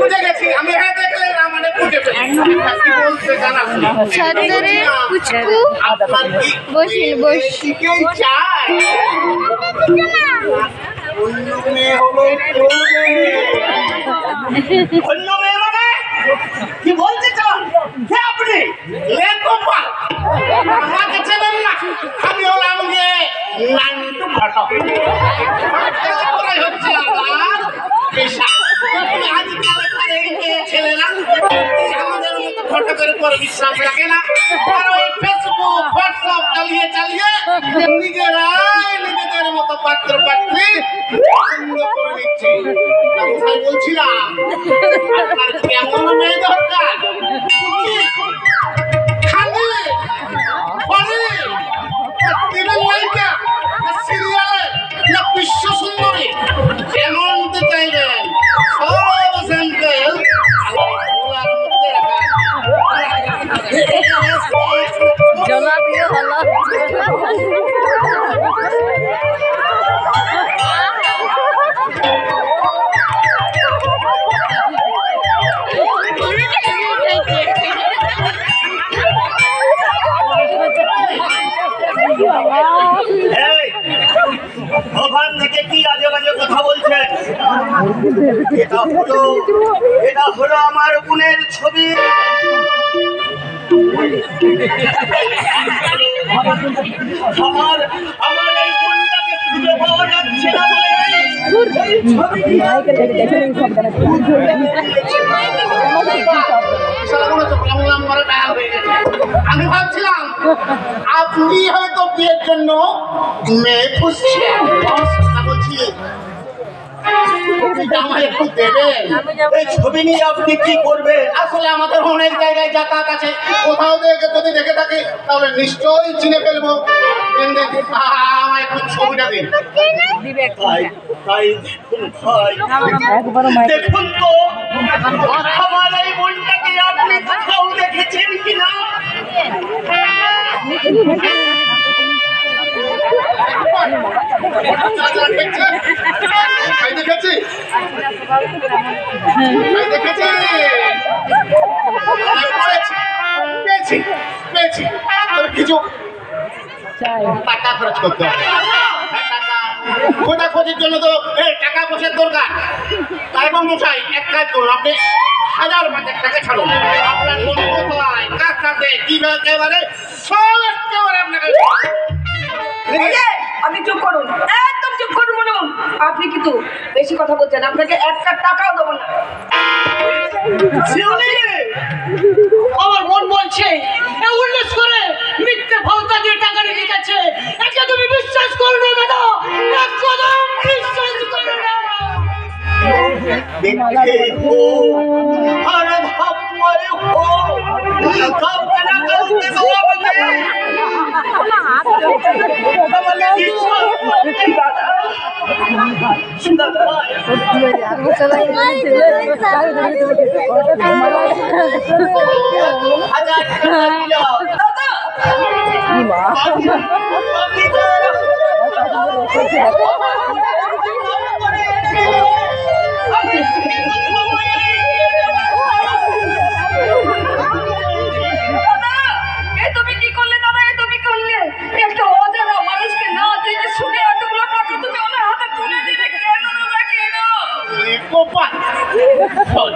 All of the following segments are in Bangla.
বুঝে গেছি আমি দেখলে না মানে বুঝে অন্য মেয়ে হলো অন্য মেয়ে মানে কি বলতে চান আপনি আমাকে চেনেন না আমি হলাম যে নান্টু ঘটক হচ্ছে আমার পেশা ছেলেরা আমাদের মতো ঘটকের উপর বিশ্বাস রাখে না আর ওই ফেসবুক হোয়াটসঅ্যাপ চালিয়ে চালিয়ে নিজেরাই নিজেদের মতো পাত্র পাত্রী করে দিচ্ছে বলছিলাম আপনার কেমন মেয়ে দরকার বিশ্ব সুন্দরী কেমন চাইবেন সব স্যাম্পেল জলা দিয়ে হলো ওখান থেকে কি আজে বাজে কথা বলছেন এটা হলো আমার বোনের ছবি আমার এই বোনটাকে খুঁজে পাওয়া যাচ্ছে না আমি ভাবছিলাম আপনি হয়তো বিয়ের জন্য মেয়ে খুঁজছেন বলছি ছবি নিয়ে আপনি কি করবেন আসলে আমাদের অনেক জায়গায় যাতায়াত আছে কোথাও যদি দেখে থাকি তাহলে নিশ্চয়ই চিনে ফেলবো আমার একটু ছবিটা দিন দেখুন তো আমার এই বোনটাকে আপনি কোথাও দেখেছেন কিনা দেখেছি কিছু টাকা খরচ করতে হবে খোঁজাখোঁজির জন্য তো টাকা পয়সার দরকার তাই মশাই এক কাজ করুন আপনি 1000 টাকা ছাড়ুন আপনার মনে কোথায় কার সাথে কিভাবে একেবারে সব একেবারে আপনাকে আপনি চুপ করুন একদম চুপ করুন বলুন আপনি কিন্তু বেশি কথা বলছেন আপনাকে 1 টাকাও দেবো না আমার মন বলছে উল্লেখ করে মিথ্যে ভাওতা দিয়ে টাকা নিয়ে গেছে এটা তুমি বিশ্বাস করবে না একদম বিশ্বাস করবে না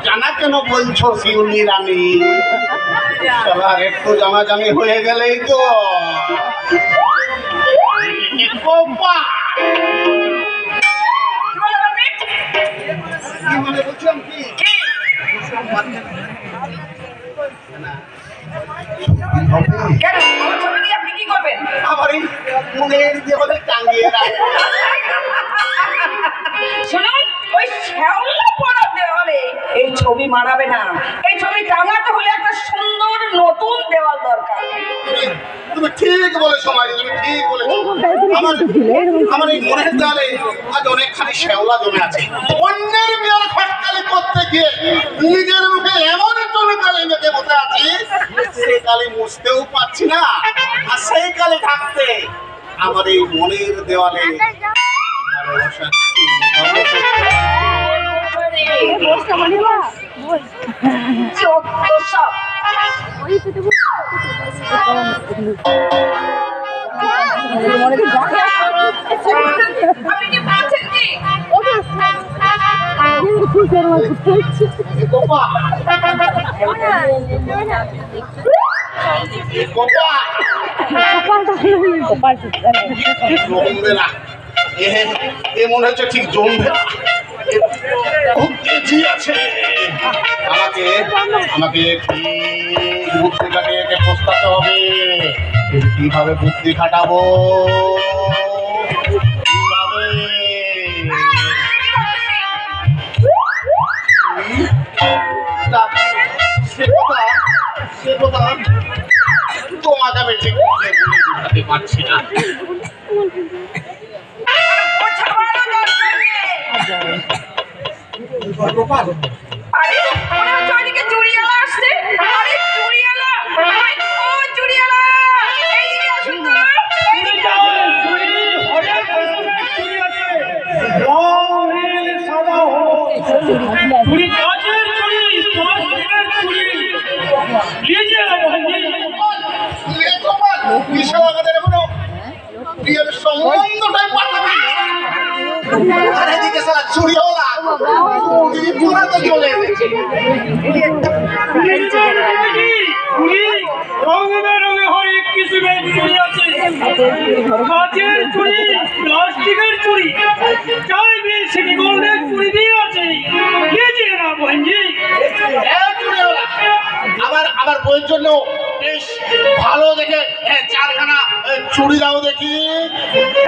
জানা কেন বলছো শিউলি রানী সবার একটু জানাজানি হয়ে গেলেই তো আপনি কি করবেন আমার এই মনের দেওয়ালে টাঙ্গিয়ে রাখবেন শুনুন ওই শ্যাওলা পড়া দেওয়ালে এই ছবি মানাবে না এই ছবি টাঙাতে হলে একটা সুন্দর নতুন দেওয়াল দরকার তুমি ঠিক বলেছো মারি তুমি ঠিক বলেছো আমার এই মনের দেওয়ালে আজ অনেকখানি শ্যাওলা জমে আছে অন্যের বিয়ের খটকালি করতে গিয়ে নিজের মুখে এমন চলে কালি মেখে বসে আছি সেই কালি মুছতেও পারছি না আর সেই কালি ঢাকতে আমার এই মনের দেওয়ালে ভালোবাসা চোদ্দ সব আপনি কি বলছেন কি গোপা গোপা জমবে না এ মনে হচ্ছে ঠিক জমবে না খুব তেজি আছে আমাকে আমাকে ঠিক বুদ্ধি কাটিয়ে বসতে হবে কিভাবে বুদ্ধি খাটাবো কিভাবে সে কথা তোমাকে আমি ঠিক বলে বুঝাতে পারছি না আরে মনে হচ্ছে ওইদিকে চুড়িওয়ালা আসছে আরে চুড়িওয়ালা ও চুড়িওয়ালা এইদিকে আসুন তো এইদিকে বিশাল আমাদের এখনো বিয়ের সম্বন্ধটাই পাঠাবে আর এদিকে সারা চুরি হলা চুরি পুরা তো চলে এসেছে রঙে রঙে হরেক কিসিমের চুড়ি আছে কাচের চুড়ি প্লাস্টিকের চুড়ি চাইবে সেটি গোল্ডের চুড়ি দিয়ে আছে লিজিয়ে না বন্ধু আমার বইয়ের জন্য বেশ ভালো দেখে চারখানা চুড়ি দাও দেখি